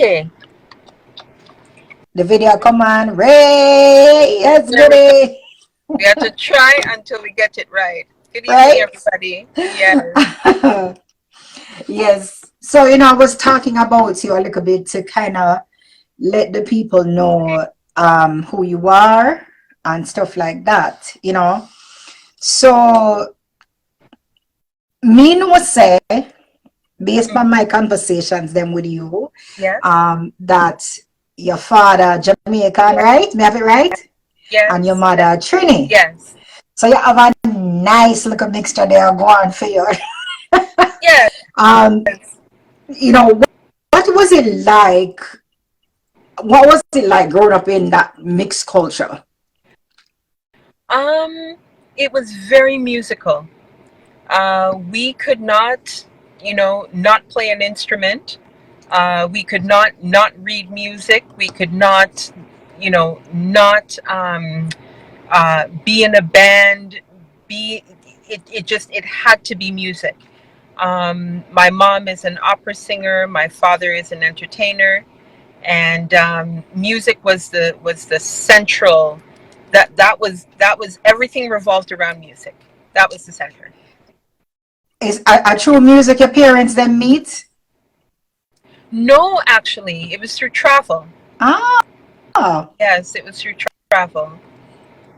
Okay. The video, come on, Ray. Yes, There we go. goody. We have to try until we get it right. Good evening, Right? everybody. Yes. Yes. So, I was talking about you a little bit to kind of let the people know who you are and stuff like that. So, me no say, based on my conversations then with you, Yes. that your father Jamaican, right? Me have it right? And your Yes. mother Trini. Yes. So you have a nice little mixture there going for you. Yes. Um, what was it like? What was it like growing up in that mixed culture? It was very musical. We could not, not play an instrument. We could not read music. We could not, not be in a band. Be it had to be music. My mom is an opera singer. My father is an entertainer, and music was the central. That was everything revolved around music. That was the center. Is a true music your parents then meet? No, actually, it was through travel. Ah, Yes, it was through travel.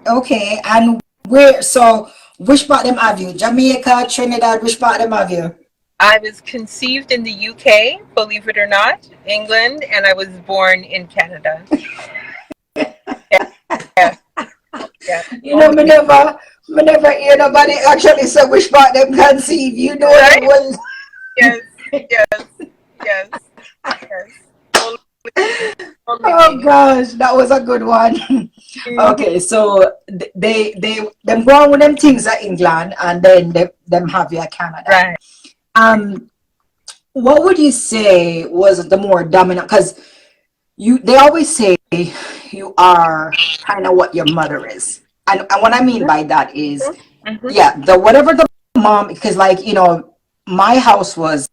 okay. And which part them have you? Jamaica, Trinidad, which part them have you? I was conceived in the UK, believe it or not, England, and I was born in Canada. Yeah, yeah. You know, Only me never hear nobody actually say which part them conceive. You know that right? well. Yes, yes, yes, yes. Only me. Only Oh me. gosh, that was a good one. Mhm. Okay, so them born with them things at England and then them have you at Canada. Right. Um, what would you say was the more dominant? Because they always say you are kind of what your mother is, and what I mean by that is, Hmm. yeah, the whatever the mom, because like my house was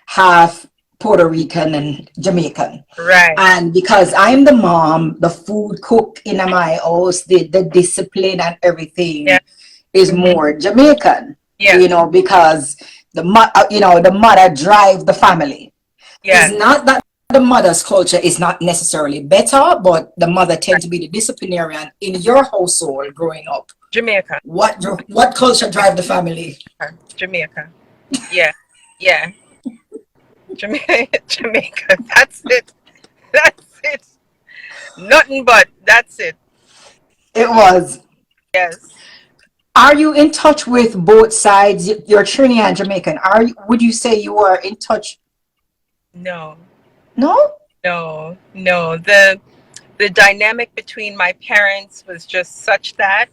half Puerto Rican and Jamaican. Right. And because I'm the mom, the food cook in my house, the discipline and Yeah. everything is Hmm. more Jamaican, Yes. because the mother drive the family. It's Yes. not that the mother's culture is not necessarily better, but the mother tend to be the disciplinarian in your household growing up. Jamaica. What culture drive the family? Jamaica. Yeah. Yeah. Jamaica. Jamaica. That's it. That's it. Nothing but. That's it. It was. Yes. Are you in touch with both sides? You're Trinidad and Jamaican. Would you say you are in touch? No. No? No. No. The dynamic between my parents was just such that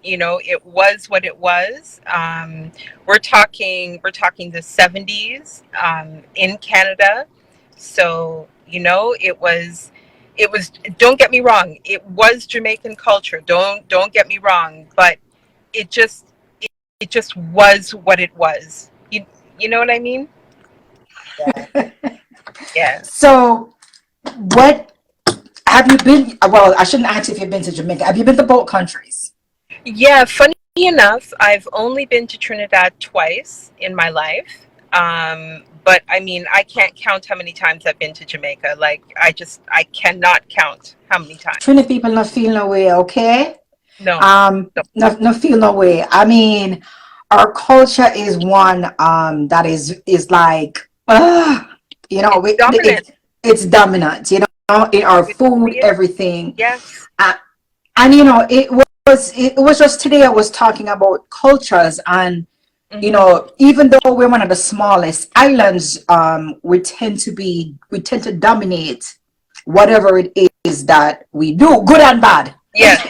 it was what it was. We're talking the 70s in Canada. So it was don't get me wrong, it was Jamaican culture, don't get me wrong, but it just it just was what it was. You know what I mean? Yeah. Yeah. So, what have you been? Well, I shouldn't ask if you've been to Jamaica. Have you been to both countries? Yeah, funny enough, I've only been to Trinidad twice in my life. But I mean, I can't count how many times I've been to Jamaica. Like, I cannot count how many Trinidad times. people not feel no way, okay? No, no, No feel no way. I mean, our culture is one that is like, it's dominant. it's dominant. In our It food, really is. everything. Yes. Uh, and it was just today I was talking about cultures, and Hmm. even though we're one of the smallest islands, we tend to dominate whatever it is that we do, good and bad. Yes.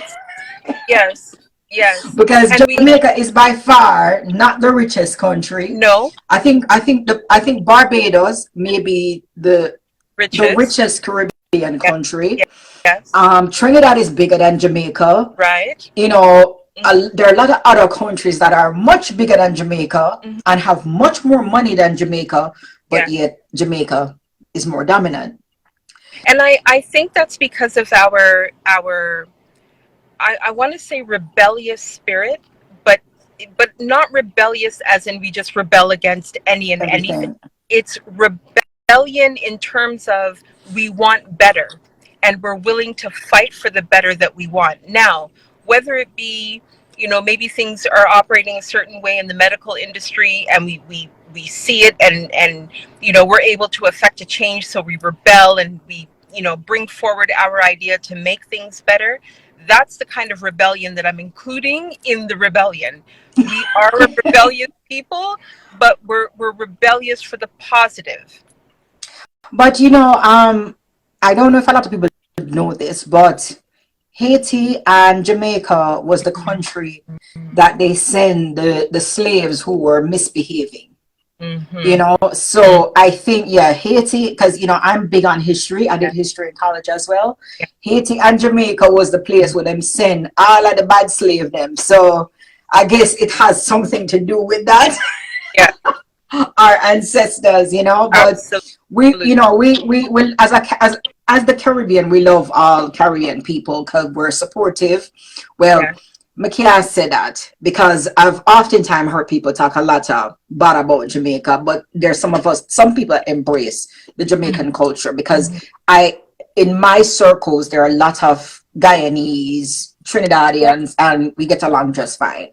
Yes. Yes. Because And we Jamaica is by far not the richest country. know I think Barbados may be the riches. richest Caribbean Yes. country. Yes. Yes. Trinidad is bigger than Jamaica. Right. There are a lot of other countries that are much bigger than Jamaica Hmm. and have much more money than Jamaica, but Yeah. yet Jamaica is more dominant. And I think that's because of our I want to say rebellious spirit, but not rebellious as in we just rebel against any and anything. Everything. It's rebellion in terms of we want better, and we're willing to fight for the better that we want. Now, whether it be, maybe things are operating a certain way in the medical industry, and we see it, and we're able to affect a change, so we rebel and we bring forward our idea to make things better. That's the kind of rebellion that I'm including in the rebellion. We are a rebellious people, but we're rebellious for the positive. But I don't know if a lot of people know this, but Haiti and Jamaica was the country that they send the slaves who were misbehaving. Mm-hmm. So I think, yeah, Haiti, because I'm big on history. I Yeah, did history in college as well. yeah, Haiti and Jamaica was the place where them send all of the bad slave them. So I guess it has something to do with that. yeah, Our ancestors, but we, absolutely. we will, as the Caribbean, we love all Caribbean people because we're supportive. Well, Yeah. I can't say that because I've oftentimes heard people talk a lot of bad about Jamaica, but there's some people that embrace the Jamaican culture because Mm-hmm. I, in my circles, there are a lot of Guyanese, Yeah. Trinidadians, and we get along just fine,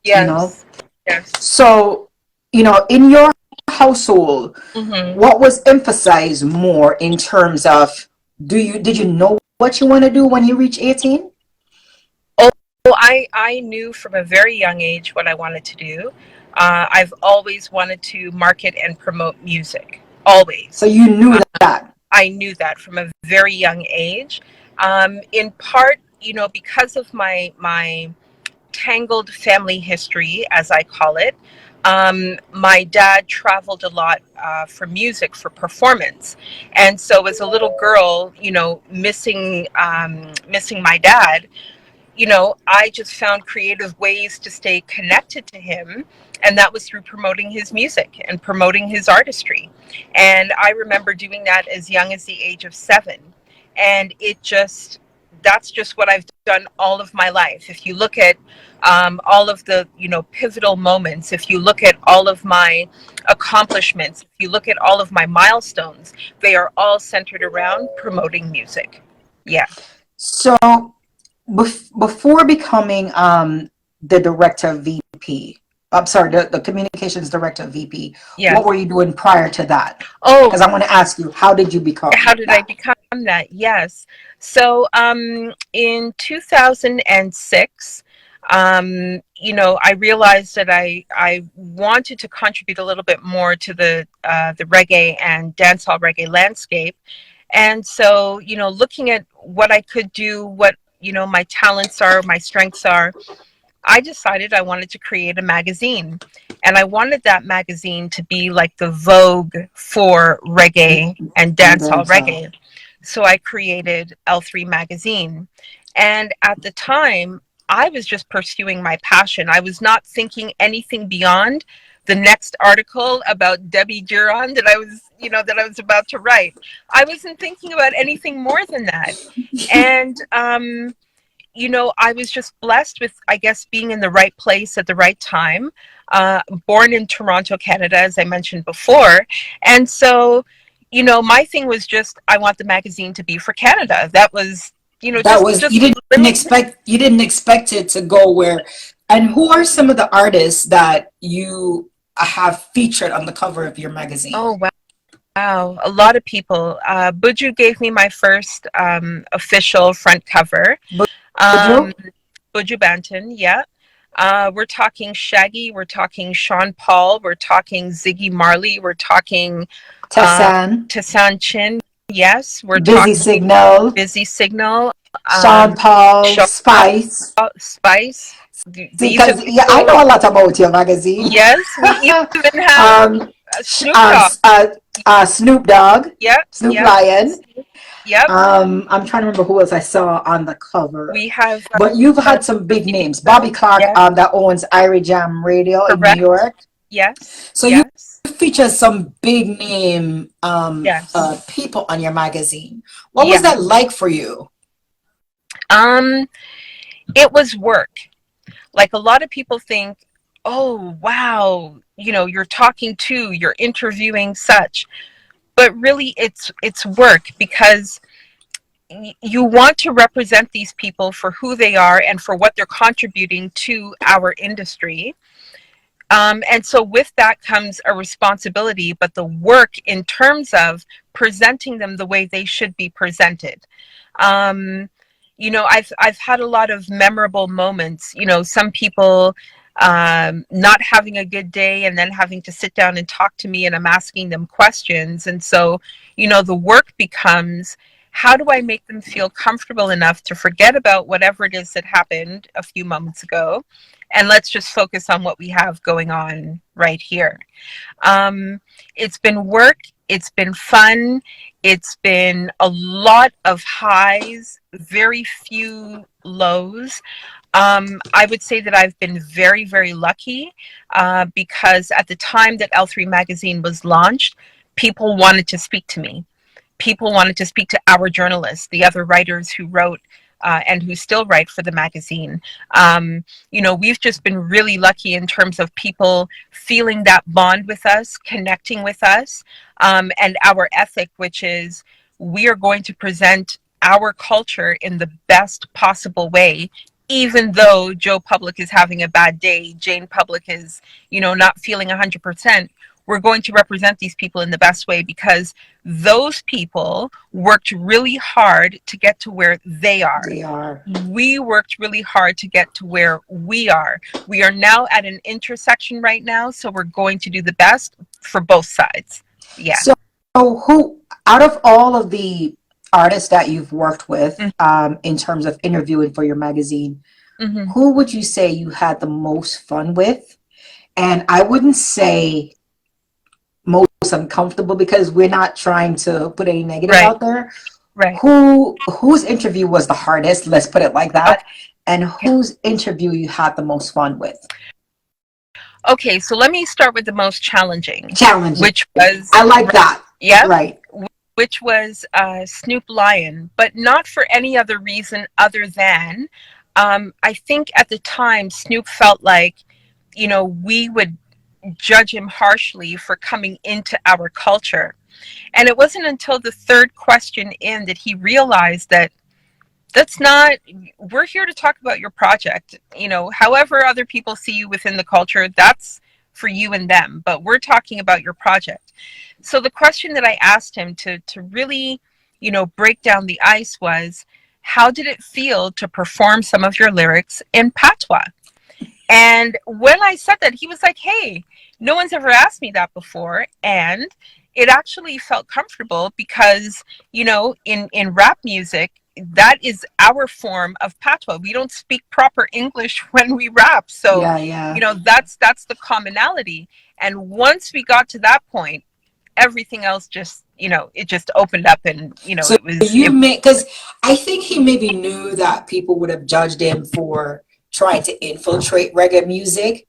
you know. Yes. Yes. So, in your household, Mm-hmm. what was emphasized more in terms of did you know what you want to do when you reach 18? Oh, I knew from a very young age what I wanted to do. I've always wanted to market and promote music. So Always. you knew that. I knew that from a very young age. In part, because of my tangled family history, as I call it. My dad traveled a lot for music, for performance, and so as a little girl, missing my dad, I just found creative ways to stay connected to him. And that was through promoting his music and promoting his artistry. And I remember doing that as young as the age of 7. And that's just what I've done all of my life. If you look at all of the, pivotal moments, if you look at all of my accomplishments, if you look at all of my milestones, they are all centered around promoting music. Yeah. So before becoming the director VP, I'm sorry, the communications director VP, what Yes. were you doing prior to that? Because Oh, I want to ask you, how did you become how did I that? become that? Yes. So in 2006, I realized that I wanted to contribute a little bit more to the reggae and dancehall reggae landscape. And so, looking at what I could do, what, my talents are, my strengths are, I decided I wanted to create a magazine. And I wanted that magazine to be like the Vogue for reggae and And dancehall then so reggae. So I created L3 magazine. And at the time, I was just pursuing my passion. I was not thinking anything beyond the next article about Debbie Duran that I was about to write. I wasn't thinking about anything more than that. And I was just blessed with, I guess, being in the right place at the right time. Born in Toronto, Canada, as I mentioned before. And so, my thing was just, I want the magazine to be for Canada. That was, that just, was, just literally, you didn't expect it to go where. And who are some of the artists that you have featured on the cover of your magazine? oh, wow. Wow, a lot of people. Buju gave me my first official front cover. Bojo, Um, Buju Banton, yeah. We're talking Shaggy, we're talking Sean Paul, we're talking Ziggy Marley, we're talking uh, Tessan, Tassan Chin, yes, we're Busy talking Signal, Busy Signal, Sean Paul, Shaw Spice. Spice. See, These are because yeah, I people, know a lot about your magazine. yes, we even have um, Snoop Dogg. Snoop Dogg, Yep, Snoop yep, Lion. yep. I'm trying to remember who else I saw on the cover. We have But you've had some big names. Bobby Visa, Clark, yeah, that owns Irie Jam Radio in New correct, York. Yes, So you yes, feature some big name yes, people on your magazine. What was yeah. that like for you? Um, it was work. Like a lot of people think, oh, wow, you're talking to, you're interviewing such, but really it's work because you want to represent these people for who they are and for what they're contributing to our industry. And so with that comes a responsibility, but the work in terms of presenting them the way they should be presented. Um, I've had a lot of memorable moments. Some people not having a good day and then having to sit down and talk to me, and I'm asking them questions. And so, the work becomes, how do I make them feel comfortable enough to forget about whatever it is that happened a few moments ago, and let's just focus on what we have going on right here. Um, it's been work, it's been fun, it's been a lot of highs, very few lows. I would say that I've been very, very lucky because at the time that L3 magazine was launched, people wanted to speak to me. People wanted to speak to our journalists, the other writers who wrote and who still write for the magazine. We've just been really lucky in terms of people feeling that bond with us, connecting with us, and our ethic, which is we are going to present our culture in the best possible way. Even though Joe Public is having a bad day, Jane Public is, not feeling 100%, we're going to represent these people in the best way because those people worked really hard to get to where they are. They are. We worked really hard to get to where we are. We are now at an intersection right now, so we're going to do the best for both sides. Yeah. So who out of all of the artists that you've worked with in terms of interviewing for your magazine, Mm-hmm. who would you say you had the most fun with? And I wouldn't say most uncomfortable because we're not trying to put any negative Right. out there. Right. Whose interview was the hardest? Let's put it like that. Okay. And whose interview you had the most fun with? Okay. So let me start with the most challenging, Challenging. which was I like right. that. Yep. Right. Which was Snoop Lion, but not for any other reason other than I think at the time Snoop felt like, we would judge him harshly for coming into our culture. And it wasn't until the third question in that he realized that that's not, we're here to talk about your project. However other people see you within the culture, that's for you and them, but we're talking about your project. So the question that I asked him to really, break down the ice was, how did it feel to perform some of your lyrics in patois? And when I said that, he was like, hey, no one's ever asked me that before. And it actually felt comfortable because, in rap music, that is our form of patois. We don't speak proper English when we rap. So, Yeah, yeah. that's the commonality. And once we got to that point, everything else just, it just opened up, and, So it was you it. may, because I think he maybe knew that people would have judged him for trying to infiltrate reggae music,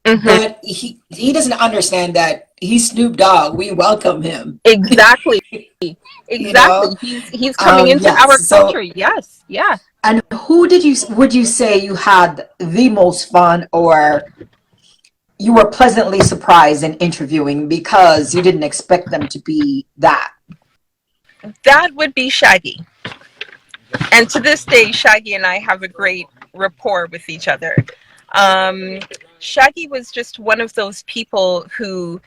Mhm. but he doesn't understand that he's Snoop Dogg. We welcome him. Exactly. You know. Exactly. He's coming into our Yes. culture. So, Yes. Yeah. and who did you would you say you had the most fun, or you were pleasantly surprised in interviewing because you didn't expect them to be that? That would be Shaggy. And to this day, Shaggy and I have a great rapport with each other. Um, Shaggy was just one of those people who,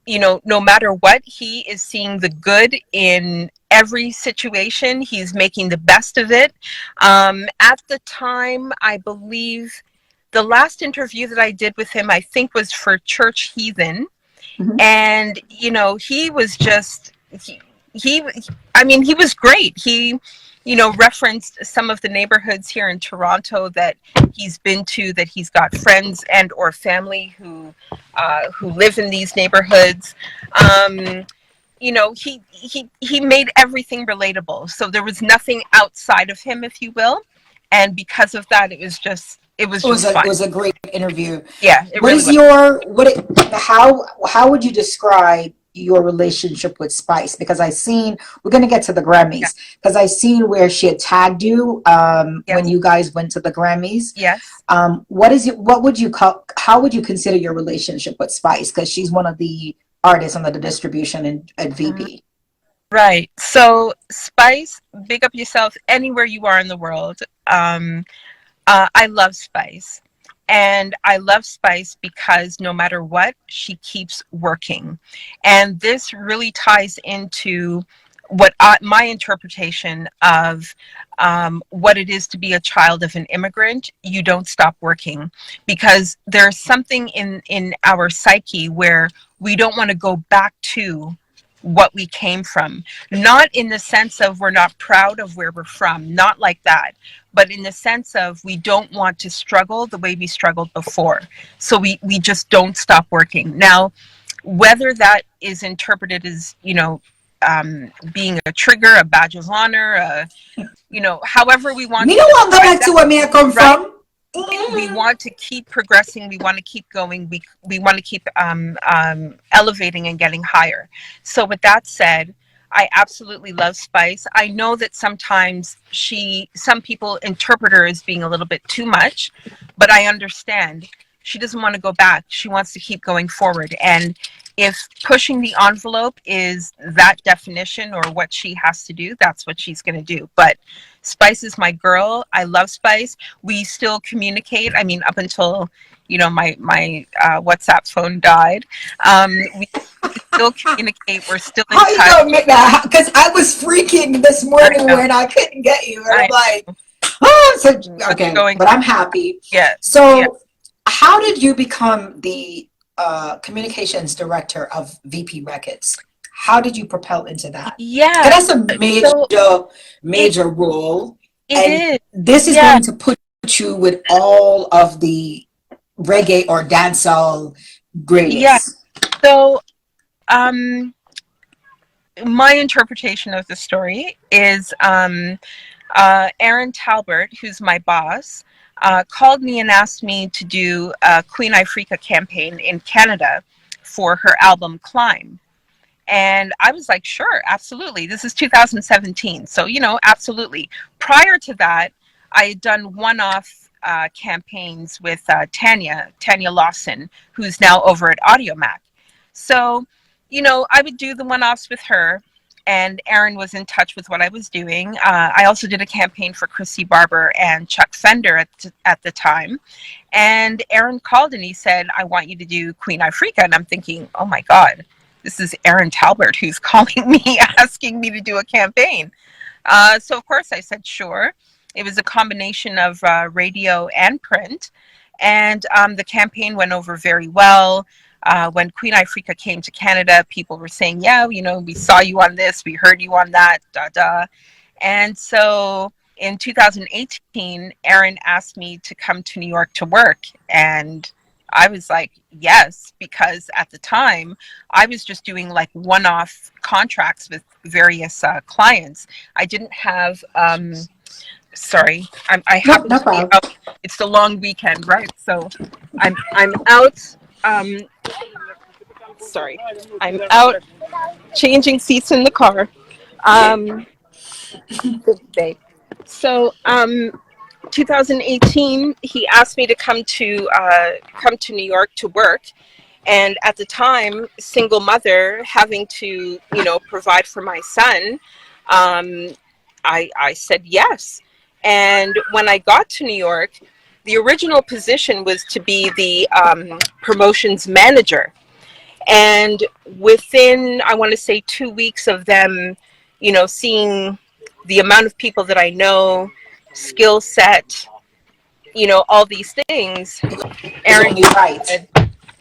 no matter what, he is seeing the good in every situation. He's making the best of it. At the time, I believe the last interview that I did with him, I think, was for Church Heathen. Mhm. And, he was just, he I mean, he was great. He, referenced some of the neighborhoods here in Toronto that he's been to, that he's got friends and or family who live in these neighborhoods. um he made everything relatable, so there was nothing outside of him, if you will. And because of that, it was just It was just It fun. was a great interview. Yeah, it What really is was. your what it, how would you describe your relationship with Spice? Because I seen we're gonna get to the Yeah. Grammys because I seen where she had tagged you when Yes. you guys went to the Grammys. Yes. What would you call how would you consider your relationship with Spice? Because she's one of the artists under the distribution at VP. Right. So, Spice, big up yourself anywhere you are in the world. Um, I love Spice. And I love Spice because no matter what, she keeps working. And this really ties into my interpretation of what it is to be a child of an immigrant. You don't stop working because there's something in our psyche where we don't want to go back to what we came from. Not in the sense of we're not proud of where we're from, not like that, but in the sense of we don't want to struggle the way we struggled before. So we just don't stop working. Now, whether that is interpreted as, being a trigger, a badge of honor, however we want Me to don't want to go describe back that, to where me I come right? from. We want to keep progressing. We want to keep going. We want to keep elevating and getting higher. So with that said, I absolutely love Spice. I know that sometimes some people interpret her as being a little bit too much, but I understand. She doesn't want to go back. She wants to keep going forward. And if pushing the envelope is that definition or what she has to do, that's what she's going to do. But Spice is my girl. I love Spice. We still communicate. I mean, up until my WhatsApp phone died, we still communicate. We're still in How you touch. gonna make that? Because I was freaking this I morning know. when I couldn't get you, and I'm I like, oh, so was okay, going. but I'm happy. Yeah, yeah, So, how did you become the communications director of VP Records? How did you propel into that? yeah. Because that's a So it major role, it and is. this is Yeah. going to put you with all of the reggae or dancehall Yeah. greatest. So um, my interpretation of the story is Aaron Talbert, who's my boss, called me and asked me to do a Queen Ifrica campaign in Canada for her album Climb. And I was like, sure, absolutely. This is 2017. So, absolutely. Prior to that, I had done one off campaigns with Tanya Lawson, who's now over at AudioMac. So, I would do the one offs with her, and Aaron was in touch with what I was doing. I also did a campaign for Chrissy Barber and Chuck Fender at the time. And Aaron called and he said, I want you to do Queen Ifrica. And I'm thinking, oh my God, this is Aaron Talbert who's calling me, asking me to do a campaign. So, of course, I said, sure. It was a combination of radio and print. And the campaign went over very well. When Queen Ifrica came to Canada, people were saying, yeah, we saw you on this, we heard you on that, da da. And so in 2018, Aaron asked me to come to New York to work. And I was like, yes, because at the time I was just doing like one off contracts with various clients. I didn't have, sorry, I No, happen no to be problem. out. It's the long weekend, right? So I'm out. Um, sorry, I'm out changing seats in the car. Um, good day. So 2018, he asked me to come to New York to work, and at the time, single mother, having to provide for my son, um, I said yes. And when I got to New York, the original position was to be the promotions manager. And within, I want to say, 2 weeks of them, seeing the amount of people that I know, skill set, all these things, It was Aaron only right. said,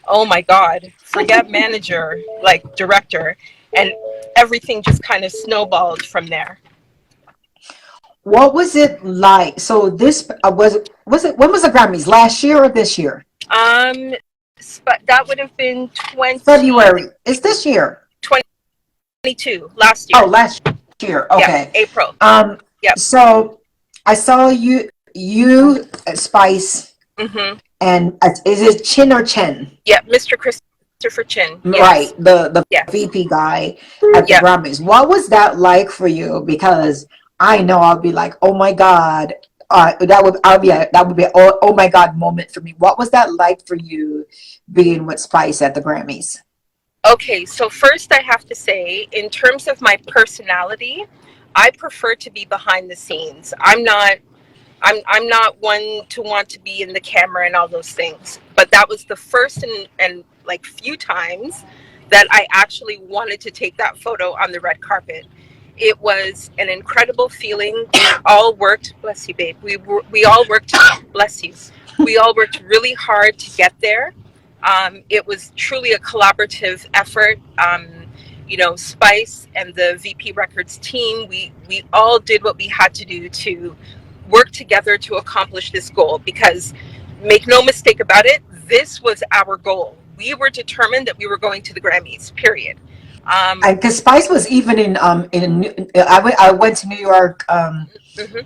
oh my God, forget manager, like director. And everything just kind of snowballed from there. What was it like? So this was it when was the Grammys? Last year or this year? Um, but that would have been 2022 February. It's this year. last Oh, year. last year. Yeah, Okay. April. Um, Yep. so I saw you Spice. Mm-hmm. And is it Chin or Chen? Yeah, Mr. Christopher Chin. Right, Yes. the Yeah. VP guy at the Yeah. Grammys. What was that like for you? Because I know I'll be like, oh my God, that would be a oh my God moment for me. What was that like for you being with Spice at the Grammys? Okay, so first I have to say, in terms of my personality, I prefer to be behind the scenes. I'm not one to want to be in the camera and all those things. But that was the first and like few times that I actually wanted to take that photo on the red carpet. It was an incredible feeling. We all worked, bless you, babe. We all worked, bless you. We all worked really hard to get there. It was truly a collaborative effort. Spice and the VP Records team, we all did what we had to do to work together to accomplish this goal, because make no mistake about it, this was our goal. We were determined that we were going to the Grammys, period. um, Because Spice was even I went to New York mhm.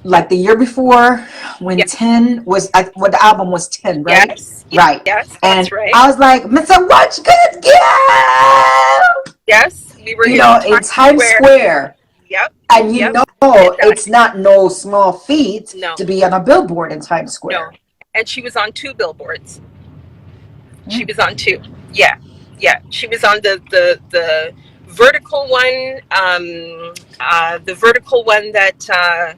like the year before when Yes, 10 was what the album was 10, right? yes, Right. yes, And that's right. I was like, Mr. Watch Good Girl, Yes, we were you in know, in Times Times Square. Square. Yep, And you yep, know, we did that. it's not no small feat No, to be on a billboard in Times no. Square. And she was on two billboards. She Mm. was on two. Yeah, yeah. She was on the vertical one, the vertical one that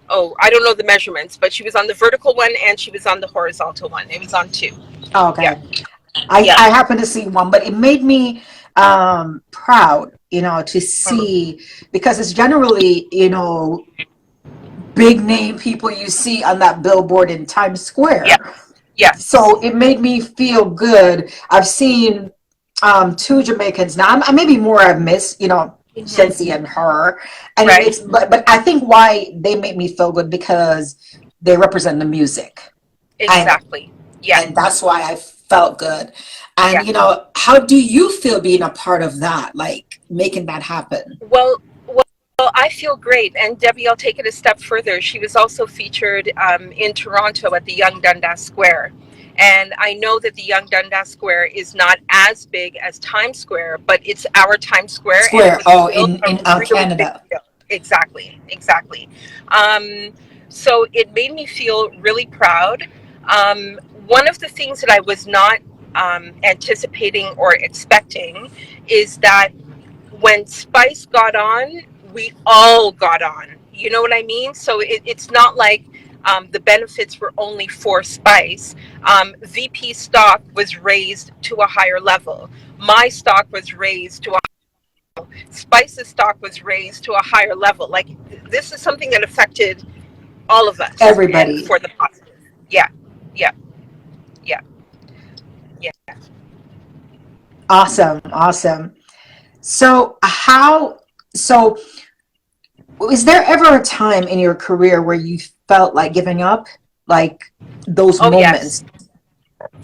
oh, I don't know the measurements, but she was on the vertical one and she was on the horizontal one. It was on two. Yeah, Okay. yeah. I happened to see one, but it made me proud, you know, to Mm. see because it's generally, you know, big name people you see on that billboard in Times Yes, Square. yes. So it made me feel good. I've seen two Jamaicans now. I maybe more I've missed, you know, Hmm. Shensi and her, and it Right. makes. But I think why they make me feel good because they represent the music, and Exactly. Yeah, that's why I felt good. And yeah. you know, how do you feel being a part of that, like making that happen? Well, I feel great. And Debbie, I'll take it a step further. She was also featured in Toronto at the Young Dundas Square. And I know that the Young Dundas Square is not as big as Times Square, but it's our Times Square, and it Square, was oh, still a in really big Canada. deal. Exactly, exactly. Um, so it made me feel really proud. One of the things that I was not anticipating or expecting is that when Spice got on, we all got on. You know what I mean? So it's not like the benefits were only for Spice. VP stock was raised to a higher level. My stock was raised to a Spice's stock was raised to a higher level. Like this is something that affected all of us, and Everybody. for the positive. Yeah, yeah, yeah, yeah. Awesome, awesome. So how so is there ever a time in your career where you felt like giving up? Like those Oh yes, moments?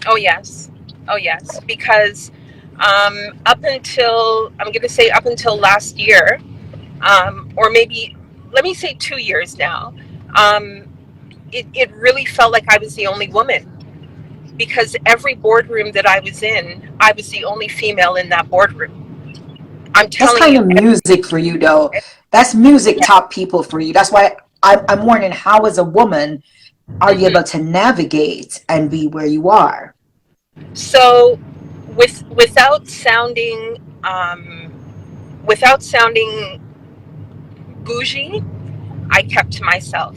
oh yes, oh yes. Because up until I'm going to say up until last year, or maybe let me say 2 years now, um, it really felt like I was the only woman, because every boardroom that I was in, I was the only female in that boardroom. I'm That's telling kind you. of music for you though. That's music Yeah. top people for you. That's why I'm wondering how as a woman are you able Hmm. to navigate and be where you are? So, without sounding without sounding bougie, I kept to myself.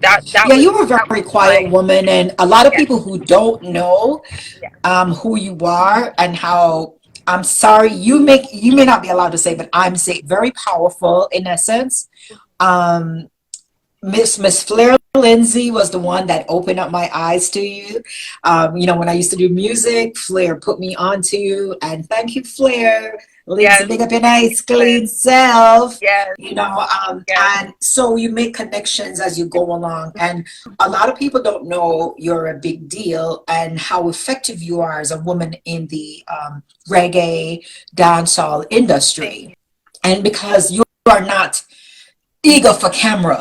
That Yeah, you was were a that very was quiet my. woman, and a lot of Yeah, people who don't know yeah. who you are and how I'm sorry you may not be allowed to say, but I'm say very powerful in essence. Um, Miss Flair Lindsay was the one that opened up my eyes to you. You know, when I used to do music, Flair put me onto you, and thank you, Flair. Lindsay, Yes, big up your nice, yes, clean self. yes, You know, yes. and so you make connections as you go along. And a lot of people don't know you're a big deal and how effective you are as a woman in the reggae dancehall Thank industry. you. And because you are not eager for camera,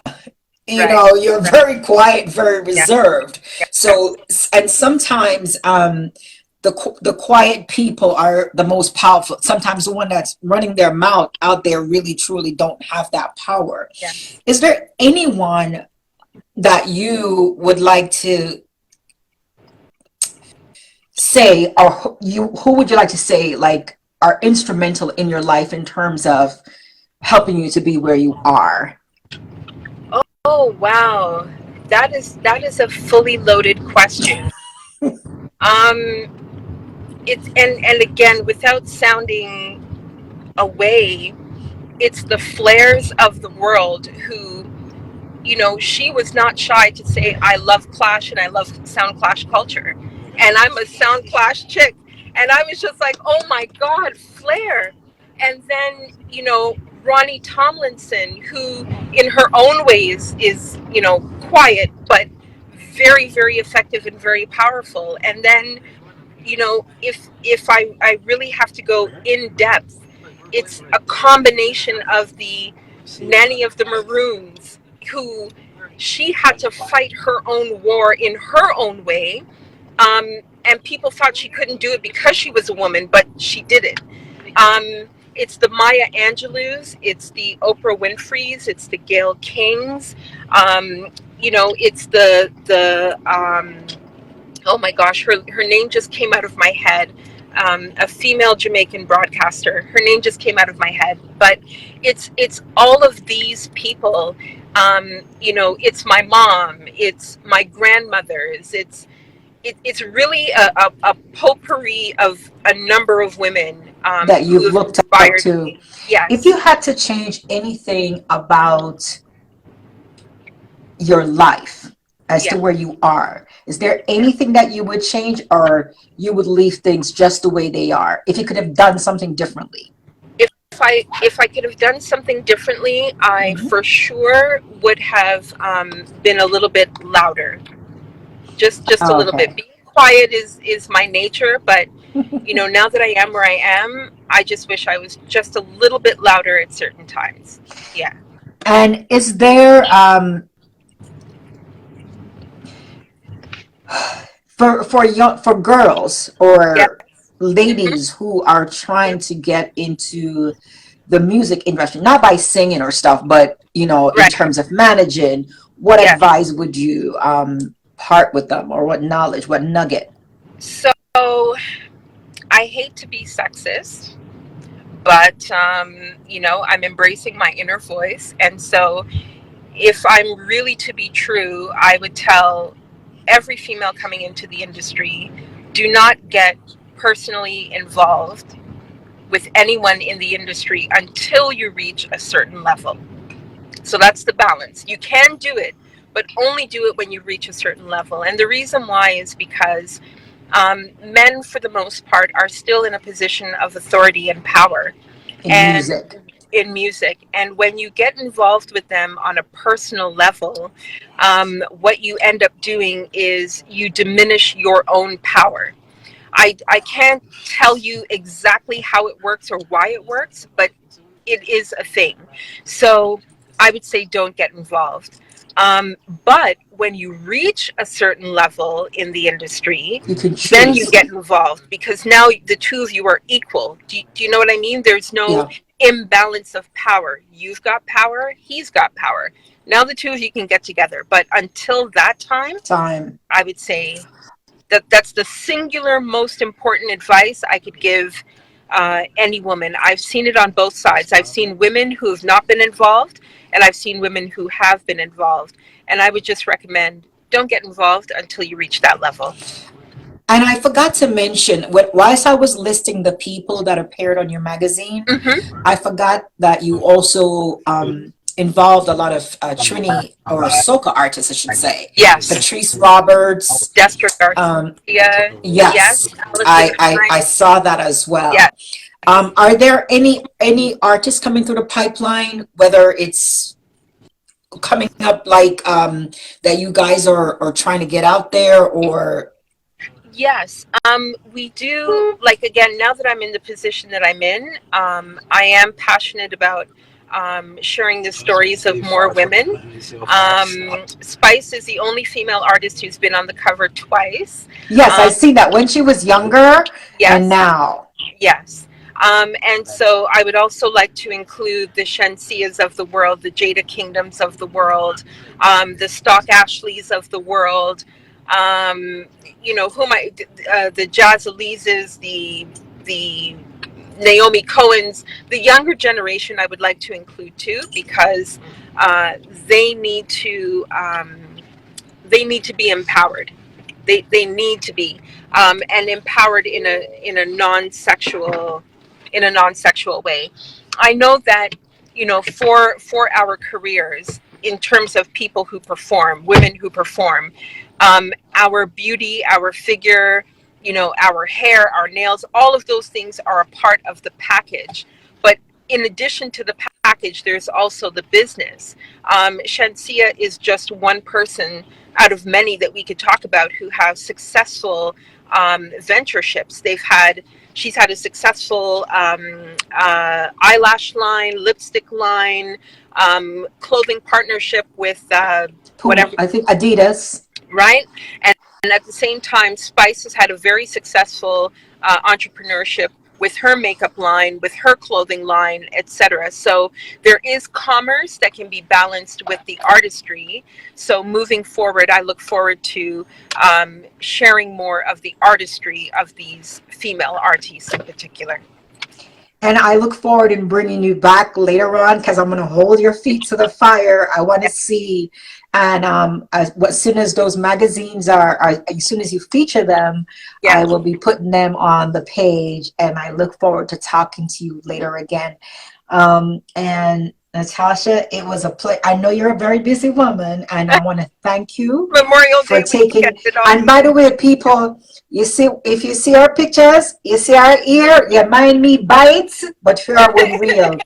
You Right. know, you're Right. very quiet, very reserved. Yes. So, and sometimes the quiet people are the most powerful. Sometimes the one that's running their mouth out there really truly don't have that power. Yes. Is there anyone that you would like to say, or who would you like to say, like, are instrumental in your life in terms of helping you to be where you are? Oh wow, that is a fully loaded question. It's and again, without sounding away, it's the flares of the world who, she was not shy to say, I love Clash and I love Sound Clash culture. And I'm a Sound Clash chick. And I was just like, oh my God, Flair. And then, Ronnie Tomlinson, who in her own ways is, quiet, but very, very effective and very powerful. And then, if I really have to go in depth, it's a combination of the Nanny of the Maroons, who she had to fight her own war in her own way. And people thought she couldn't do it because she was a woman, but she did it. It's the Maya Angelou's, it's the Oprah Winfrey's, it's the Gayle Kings. It's the oh my gosh, her name just came out of my head. A female Jamaican broadcaster. Her name just came out of my head. But it's all of these people. It's my mom. It's my grandmothers. It's really a potpourri of a number of women That who you've have looked up inspired to. me. If you Yes. had to change anything about your life as to Yeah. where you are, is there Yeah. anything that you would change, or you would leave things just the way they are if you could have done something differently? If I could have done something differently, I Mhm. for sure would have been a little bit louder, just a little bit. Okay. Being quiet is my nature, but now that I am where I am, I just wish I was just a little bit louder at certain times. Yeah. And is there for girls Yeah. or Hmm. ladies who are trying to get into the music industry, not by singing or stuff, but in Right. terms of managing, what Yeah. advice would you part with them, or what knowledge, what nugget? So I hate to be sexist, but I'm embracing my inner voice, and so if I'm really to be true, I would tell every female coming into the industry, do not get personally involved with anyone in the industry until you reach a certain level. So that's the balance. You can do it, but only do it when you reach a certain level. And the reason why is because men, for the most part, are still in a position of authority and power. In And music. in music, and when you get involved with them on a personal level, what you end up doing is you diminish your own power. I can't tell you exactly how it works or why it works, but it is a thing. So I would say don't get involved. But when you reach a certain level in the industry, You can then you choose. get involved because now the two of you are equal. Do you know what I mean? There's no Yeah. imbalance of power. You've got power, he's got power. Now the two of you can get together. But until that time, Time. I would say that's the singular most important advice I could give any woman. I've seen it on both sides. I've seen women who have not been involved, and I've seen women who have been involved. And I would just recommend don't get involved until you reach that level. And I forgot to mention, whilst I was listing the people that appeared on your magazine, Hmm. I forgot that you also involved a lot of Trini, or soca artists, I should say. Yes. Patrice Roberts. Destra Um, Garcia. yes, Yes. Allison I Hines. saw that as well. Yes. Are there any artists coming through the pipeline, whether it's coming up, like that you guys are trying to get out there, or Yes, we do. Like again, now that I'm in the position that I'm in, I am passionate about sharing the stories of more women. Spice is the only female artist who's been on the cover twice. Yes, I Um, seen that when she was younger and yes, now. yes. And so I would also like to include the Shensias of the world, the Jada Kingdoms of the world, the Stock Ashleys of the world, um, the Jazz Elises, the Naomi Cohen's, the younger generation I would like to include too, because uh, they need to um, they need to be empowered. They need to be and empowered in a non-sexual way. I know that for our careers in terms of people who perform, women who perform, our beauty, our figure, our hair, our nails, all of those things are a part of the package. But in addition to the package, there's also the business. Shansia is just one person out of many that we could talk about who have successful ventureships. She's had a successful eyelash line, lipstick line, clothing partnership with whatever, I think Adidas. right? And at the same time, Spice has had a very successful entrepreneurship with her makeup line, with her clothing line, etc. So there is commerce that can be balanced with the artistry. So moving forward, I look forward to sharing more of the artistry of these female artists in particular. And I look forward in bringing you back later on because I'm going to hold your feet to the fire. I want to see, and as soon as those magazines as soon as you feature them, I Yes. will be putting them on the page. And I look forward to talking to you later again. And Natasha, it was a pleasure. I know you're a very busy woman, and I want to thank you Memorial for Day weekend, taking. it And always by is. the way, people, you see, if you see our pictures, you see our ear, you mind me bites, but her one real.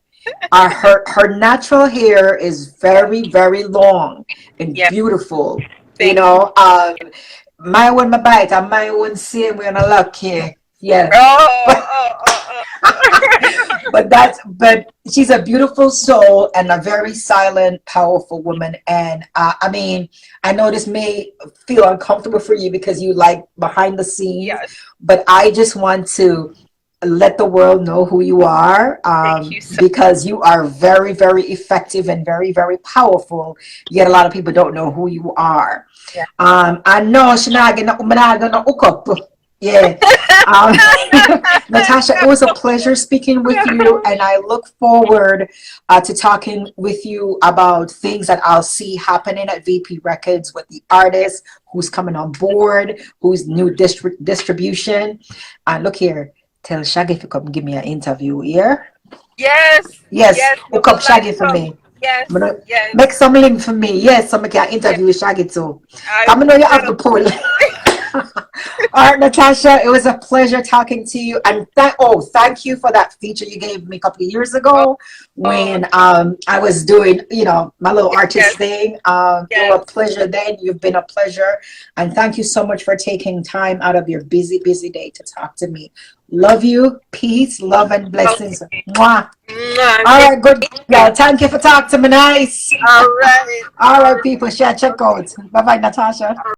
Her natural hair is very, very long and Yeah. beautiful. You Thank you. know, my one my bite, and my one same we're not lucky. Yeah. Oh, oh, oh, oh. But she's a beautiful soul and a very silent, powerful woman. And I mean, I know this may feel uncomfortable for you because you like behind the scenes, Yes. but I just want to let the world know who you are, Thank you so because you are very, very effective and very, very powerful. Yet a lot of people don't know who you are. much. I know she's not gonna hook up. Yeah. Um, Natasha, it was a pleasure speaking with you, Yeah. and I look forward to talking with you about things that I'll see happening at VP Records with the artists, who's coming on board, who's new distribution. And look here, tell Shaggy to come give me an interview here. Yes, Yes, yes, we hook would up like Shaggy for to. me. I'm Yes, gonna yes, make some link for me. Yes, so I can yes. interview Shaggy too. I I know you have will. the pull. All right, Natasha, it was a pleasure talking to you. And thank you for that feature you gave me a couple of years Oh, ago oh, when I was doing, my little artist yes, thing. You were a yes. pleasure then. You've been a pleasure. And thank you so much for taking time out of your busy, busy day to talk to me. Love you. Peace, love, and blessings. Okay. Mwah. Mwah. All Thank right, good you. girl. Thank you for talking to me. Nice. All right. All All right, right. people. Share check Okay. out. Bye bye, Natasha. All